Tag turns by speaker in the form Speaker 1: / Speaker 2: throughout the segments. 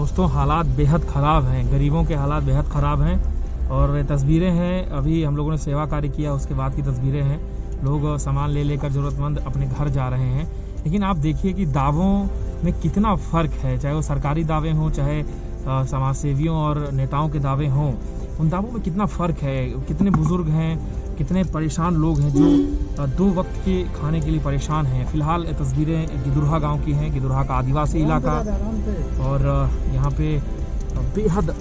Speaker 1: दोस्तों हालात बेहद ख़राब हैं, गरीबों के हालात बेहद ख़राब हैं। और तस्वीरें हैं, अभी हम लोगों ने सेवा कार्य किया उसके बाद की तस्वीरें हैं। लोग सामान ले लेकर ज़रूरतमंद अपने घर जा रहे हैं। लेकिन आप देखिए कि दावों में कितना फ़र्क है, चाहे वो सरकारी दावे हों, चाहे समाज सेवियों और नेताओं के दावे हों, उन दावों में कितना फ़र्क है। कितने बुज़ुर्ग हैं, कितने परेशान लोग हैं जो 2 वक्त के खाने के लिए परेशान हैं। फ़िलहाल तस्वीरें गिदुरहा गांव की हैं, गिदुरहा का आदिवासी इलाका, और यहाँ पे बेहद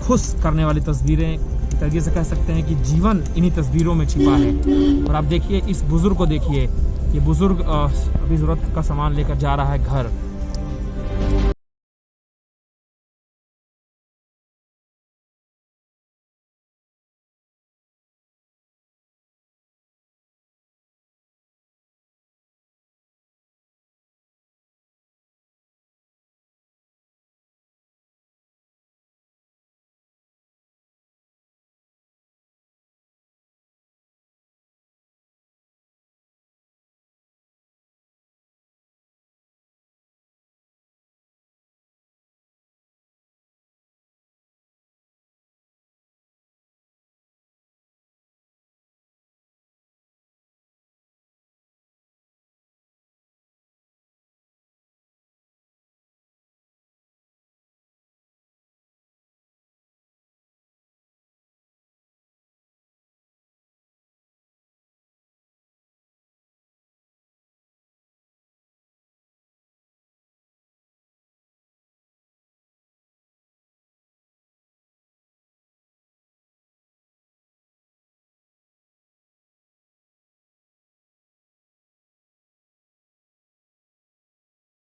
Speaker 1: खुश करने वाली तस्वीरें, एक तरीके से कह सकते हैं कि जीवन इन्हीं तस्वीरों में छिपा है। और आप देखिए इस बुज़ुर्ग को देखिए, ये बुज़ुर्ग अभी ज़रूरत का सामान लेकर जा रहा है घर।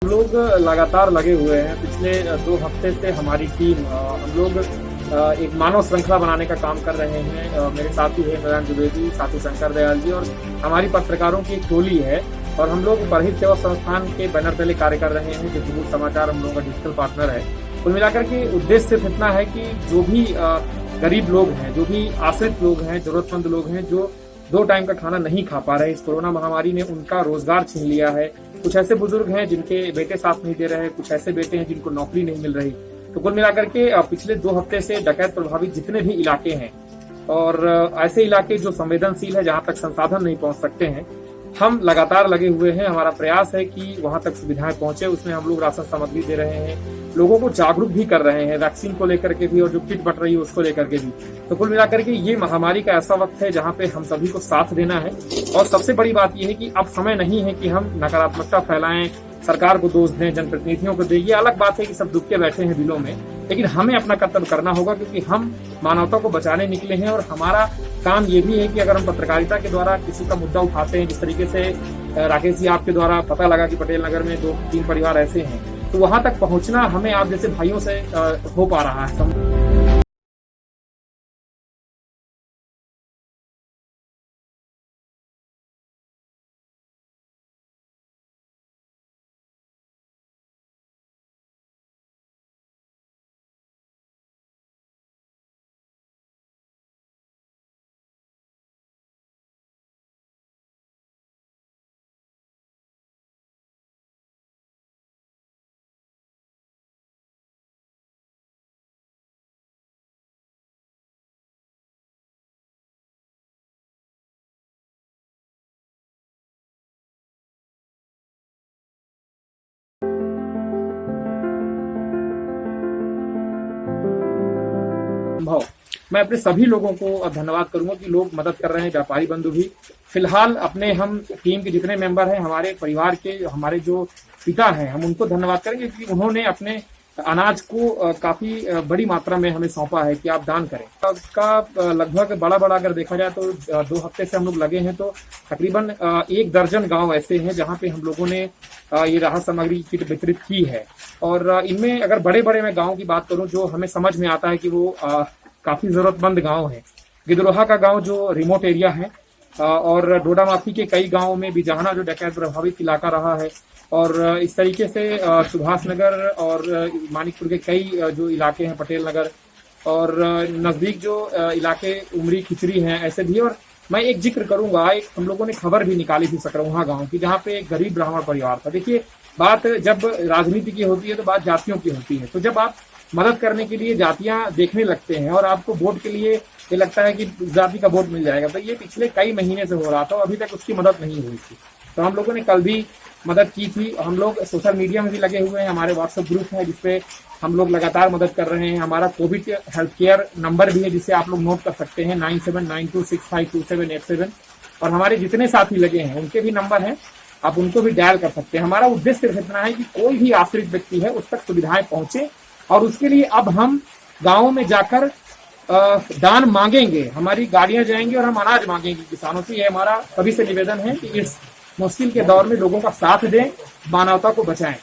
Speaker 2: हम लोग लगातार लगे हुए हैं। पिछले 2 हफ्ते से हमारी टीम हम लोग एक मानव श्रृंखला बनाने का काम कर रहे हैं। मेरे साथी है नारायण द्विवेदी, साथी शंकर दयाल जी, और हमारी पत्रकारों की एक टोली है। और हम लोग परहित सेवा संस्थान के बैनर तले कार्य कर रहे हैं, जो जबूत समाचार हम लोगों का डिजिटल पार्टनर है। कुल मिलाकर के उद्देश्य सिर्फ इतना है कि जो भी गरीब लोग हैं, जो भी आश्रित लोग हैं, जरूरतमंद लोग हैं, जो 2 टाइम का खाना नहीं खा पा रहे, इस कोरोना महामारी ने उनका रोजगार छीन लिया है। कुछ ऐसे बुजुर्ग हैं जिनके बेटे साथ नहीं दे रहे, कुछ ऐसे बेटे हैं जिनको नौकरी नहीं मिल रही। तो कुल मिलाकर के पिछले 2 हफ्ते से डकैत प्रभावित जितने भी इलाके हैं, और ऐसे इलाके जो संवेदनशील है, जहां तक संसाधन नहीं पहुंच सकते हैं, हम लगातार लगे हुए हैं। हमारा प्रयास है कि वहां तक सुविधाएं पहुंचे। उसमें हम लोग राशन सामग्री दे रहे हैं, लोगों को जागरूक भी कर रहे हैं, वैक्सीन को लेकर के भी, और जो किट बट रही है उसको लेकर के भी। तो कुल मिलाकर के ये महामारी का ऐसा वक्त है जहां पे हम सभी को साथ देना है। और सबसे बड़ी बात यह है कि अब समय नहीं है कि हम नकारात्मकता फैलाएं, सरकार को दोष दें, जनप्रतिनिधियों को दें। ये अलग बात है कि सब दुख के बैठे हैं दिलों में, लेकिन हमें अपना कर्तव्य करना होगा, क्योंकि हम मानवता को बचाने निकले हैं। और हमारा काम ये भी है कि अगर हम पत्रकारिता के द्वारा किसी का मुद्दा उठाते हैं, जिस तरीके से राकेश जी आपके द्वारा पता लगा कि पटेल नगर में 2-3 परिवार ऐसे हैं, तो वहां तक पहुंचना हमें आप जैसे भाइयों से हो पा रहा है। संभव मैं अपने सभी लोगों को धन्यवाद करूंगा कि लोग मदद कर रहे हैं, व्यापारी बंधु भी। फिलहाल अपने हम टीम के जितने मेंबर हैं, हमारे परिवार के, हमारे जो पिता हैं, हम उनको धन्यवाद करेंगे क्योंकि उन्होंने अपने अनाज को काफी बड़ी मात्रा में हमें सौंपा है कि आप दान करें। का लगभग बड़ा अगर देखा जाए तो 2 हफ्ते से हम लोग लगे हैं, तो तकरीबन 1 दर्जन गांव ऐसे हैं जहां पे हम लोगों ने ये राहत सामग्री किट वितरित की है। और इनमें अगर बड़े मैं गाँव की बात करूं, जो हमें समझ में आता है कि वो काफी जरूरतमंद गांव है। गिदरोहा का गांव जो रिमोट एरिया है, और डोडा माफी के कई गांवों में बिजहाना जो डकैत प्रभावित इलाका रहा है, और इस तरीके से सुभाष नगर और मानिकपुर के कई जो इलाके हैं, पटेल नगर, और नजदीक जो इलाके उमरी खिचड़ी हैं, ऐसे भी। और मैं एक जिक्र करूंगा, एक हम लोगों ने खबर भी निकाली थी सकरौहा गांव की, जहां पे एक गरीब ब्राह्मण परिवार था। देखिए बात जब राजनीति की होती है तो बात जातियों की होती है। तो जब आप मदद करने के लिए जातियां देखने लगते हैं और आपको वोट के लिए ये लगता है कि जाति का वोट मिल जाएगा, तो ये पिछले कई महीने से हो रहा था, अभी तक उसकी मदद नहीं हुई थी। तो हम लोगों ने कल भी मदद की थी। हम लोग सोशल मीडिया में भी लगे हुए हैं, हमारे व्हाट्सएप ग्रुप है जिसपे हम लोग लगातार मदद कर रहे हैं। हमारा कोविड हेल्थ केयर नंबर भी है जिसे आप लोग नोट कर सकते हैं 9792652787। और हमारे जितने साथी लगे हैं उनके भी नंबर हैं, आप उनको भी डायल कर सकते हैं। हमारा उद्देश्य सिर्फ इतना है कि कोई भी आश्रित व्यक्ति है उस तक सुविधाएं पहुंचे, और उसके लिए अब हम गाँव में जाकर दान मांगेंगे, हमारी गाड़ियां जाएंगी और हम अनाज मांगेंगे किसानों से। ये हमारा सभी से निवेदन है कि इस मुश्किल के दौर में लोगों का साथ दें, मानवता को बचाएं।